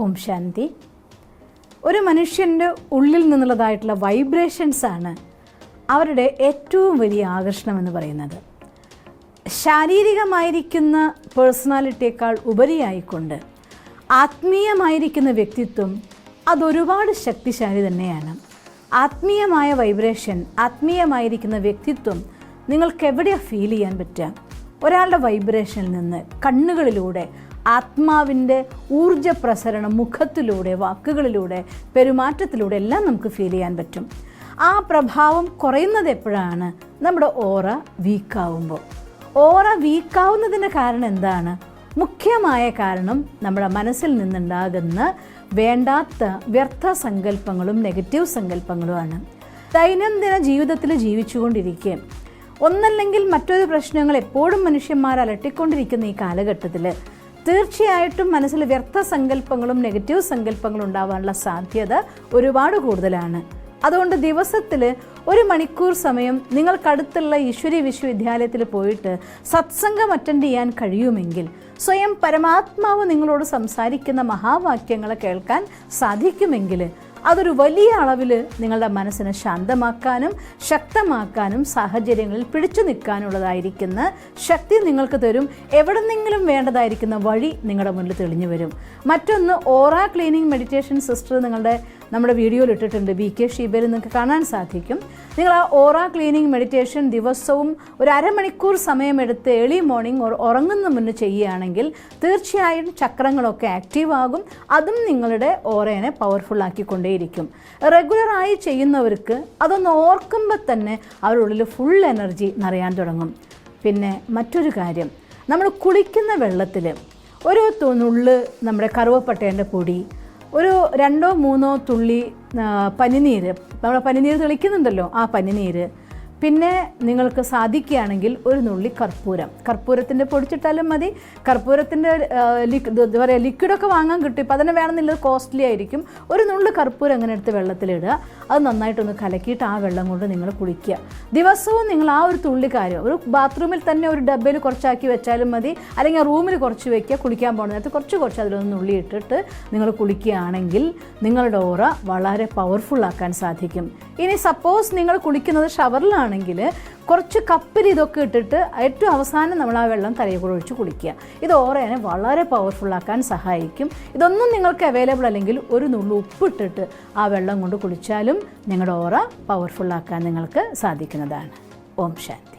ഓം ശാന്തി. ഒരു മനുഷ്യൻ്റെ ഉള്ളിൽ നിന്നുള്ളതായിട്ടുള്ള വൈബ്രേഷൻസാണ് അവരുടെ ഏറ്റവും വലിയ ആകർഷണമെന്ന് പറയുന്നത്. ശാരീരികമായിരിക്കുന്ന പേഴ്സണാലിറ്റിയേക്കാൾ ഉപരിയായിക്കൊണ്ട് ആത്മീയമായിരിക്കുന്ന വ്യക്തിത്വം അതൊരുപാട് ശക്തിശാലി തന്നെയാണ്. ആത്മീയമായ വൈബ്രേഷൻ, ആത്മീയമായിരിക്കുന്ന വ്യക്തിത്വം നിങ്ങൾക്ക് എവിടെയാണ് ഫീൽ ചെയ്യാൻ പറ്റുക? ഒരാളുടെ വൈബ്രേഷനിൽ നിന്ന് കണ്ണുകളിലൂടെ ആത്മാവിൻ്റെ ഊർജ പ്രസരണം മുഖത്തിലൂടെ, വാക്കുകളിലൂടെ, പെരുമാറ്റത്തിലൂടെ എല്ലാം നമുക്ക് ഫീൽ ചെയ്യാൻ പറ്റും. ആ പ്രഭാവം കുറയുന്നത് എപ്പോഴാണ്? നമ്മുടെ ഓറ വീക്കാവുമ്പോൾ. ഓറ വീക്കാവുന്നതിൻ്റെ കാരണം എന്താണ്? മുഖ്യമായ കാരണം നമ്മുടെ മനസ്സിൽ നിന്നുണ്ടാകുന്ന വേണ്ടാത്ത വ്യർത്ഥ സങ്കല്പങ്ങളും നെഗറ്റീവ് സങ്കല്പങ്ങളുമാണ്. ദൈനംദിന ജീവിതത്തിൽ ജീവിച്ചുകൊണ്ടിരിക്കുകയും ഒന്നല്ലെങ്കിൽ മറ്റൊരു പ്രശ്നങ്ങൾ എപ്പോഴും മനുഷ്യന്മാർ അലട്ടിക്കൊണ്ടിരിക്കുന്ന ഈ കാലഘട്ടത്തിൽ തീർച്ചയായിട്ടും മനസ്സിൽ വ്യർത്ഥ സങ്കല്പങ്ങളും നെഗറ്റീവ് സങ്കല്പങ്ങളും ഉണ്ടാവാനുള്ള സാധ്യത ഒരുപാട് കൂടുതലാണ്. അതുകൊണ്ട് ദിവസത്തിൽ 1 മണിക്കൂർ സമയം നിങ്ങൾക്കടുത്തുള്ള ഈശ്വരീയ വിശ്വവിദ്യാലയത്തിൽ പോയിട്ട് സത്സംഗം അറ്റൻഡ് ചെയ്യാൻ കഴിയുമെങ്കിൽ, സ്വയം പരമാത്മാവ് നിങ്ങളോട് സംസാരിക്കുന്ന മഹാവാക്യങ്ങൾ കേൾക്കാൻ സാധിക്കുമെങ്കിൽ, അതൊരു വലിയ അളവിൽ നിങ്ങളുടെ മനസ്സിനെ ശാന്തമാക്കാനും ശക്തമാക്കാനും സാഹചര്യങ്ങളിൽ പിടിച്ചു നിൽക്കാനുള്ളതായിരിക്കുന്ന ശക്തി നിങ്ങൾക്ക് തരും. എവിടെന്നെങ്കിലും വേണ്ടതായിരിക്കുന്ന വഴി നിങ്ങളുടെ മുന്നിൽ തെളിഞ്ഞു വരും. മറ്റൊന്ന്, ഓറ ക്ലീനിങ് മെഡിറ്റേഷൻ സിസ്റ്റർ നമ്മുടെ വീഡിയോയിൽ ഇട്ടിട്ടുണ്ട്. BK ഷീബയിൽ നിങ്ങൾക്ക് കാണാൻ സാധിക്കും. നിങ്ങൾ ആ ഓറ ക്ലീനിങ് മെഡിറ്റേഷൻ ദിവസവും ഒരു 1/2 മണിക്കൂർ സമയമെടുത്ത് ഏർലി മോർണിംഗ് ഉറങ്ങുന്ന മുന്നേ ചെയ്യുകയാണെങ്കിൽ തീർച്ചയായും ചക്രങ്ങളൊക്കെ ആക്റ്റീവ് ആകും. അതും നിങ്ങളുടെ ഓറയെ പവർഫുൾ ആക്കിക്കൊണ്ടേയിരിക്കും. റെഗുലറായി ചെയ്യുന്നവർക്ക് അതൊന്ന് ഓർക്കുമ്പോൾ തന്നെ അവരുടെ ഉള്ളിൽ ഫുൾ എനർജി നിറയാൻ തുടങ്ങും. പിന്നെ മറ്റൊരു കാര്യം, നമ്മൾ കുളിക്കുന്ന വെള്ളത്തിൽ ഒരു നുള്ള് നമ്മുടെ കറുവപ്പട്ടേൻ്റെ പൊടി, ഒരു 2-3 തുള്ളി പനിനീര്, നമ്മൾ പനിനീര് തെളിക്കുന്നുണ്ടല്ലോ, ആ പനിനീര്, പിന്നെ നിങ്ങൾക്ക് സാധിക്കുകയാണെങ്കിൽ ഒരു നുള്ളി കർപ്പൂരത്തിൻ്റെ പൊടിച്ചിട്ടാലും മതി. കർപ്പൂരത്തിൻ്റെ എന്താ പറയുക, ലിക്വിഡൊക്കെ വാങ്ങാൻ കിട്ടും. ഇപ്പം അതിനെ വേണമെന്നുള്ളത് കോസ്റ്റ്ലി ആയിരിക്കും. ഒരു നുള്ളി കർപ്പൂരം അങ്ങനെ എടുത്ത് വെള്ളത്തിലിടുക. അത് നന്നായിട്ടൊന്ന് കലക്കിയിട്ട് ആ വെള്ളം കൊണ്ട് നിങ്ങൾ കുളിക്കുക. ദിവസവും നിങ്ങൾ ആ ഒരു തുള്ളി കാര്യം ഒരു ബാത്റൂമിൽ തന്നെ ഒരു ഡബ്ബയിൽ കുറച്ചാക്കി വെച്ചാലും മതി, അല്ലെങ്കിൽ റൂമിൽ കുറച്ച് വയ്ക്കുക. കുളിക്കാൻ പോകുന്ന നേരത്ത് കുറച്ച് അതിലൊന്ന് നുള്ളി ഇട്ടിട്ട് നിങ്ങൾ കുളിക്കുകയാണെങ്കിൽ നിങ്ങളുടെ ഓറ വളരെ പവർഫുള്ളാക്കാൻ സാധിക്കും. ഇനി സപ്പോസ് നിങ്ങൾ കുളിക്കുന്നത് ഷവറിലാണ് ആണെങ്കിൽ കുറച്ച് കപ്പിൽ ഇതൊക്കെ ഇട്ടിട്ട് ഏറ്റവും അവസാനം നമ്മൾ ആ വെള്ളം തലയിൽ കൂടെ ഒഴിച്ച് കുളിക്കുക. ഇത് ഓറയെ വളരെ പവർഫുള്ളാക്കാൻ സഹായിക്കും. ഇതൊന്നും നിങ്ങൾക്ക് അവൈലബിൾ അല്ലെങ്കിൽ ഒരു നുള്ളു ഉപ്പിട്ടിട്ട് ആ വെള്ളം കൊണ്ട് കുളിച്ചാലും നിങ്ങളുടെ ഓറ പവർഫുള്ളാക്കാൻ നിങ്ങൾക്ക് സാധിക്കുന്നതാണ്. ഓം ശാന്തി.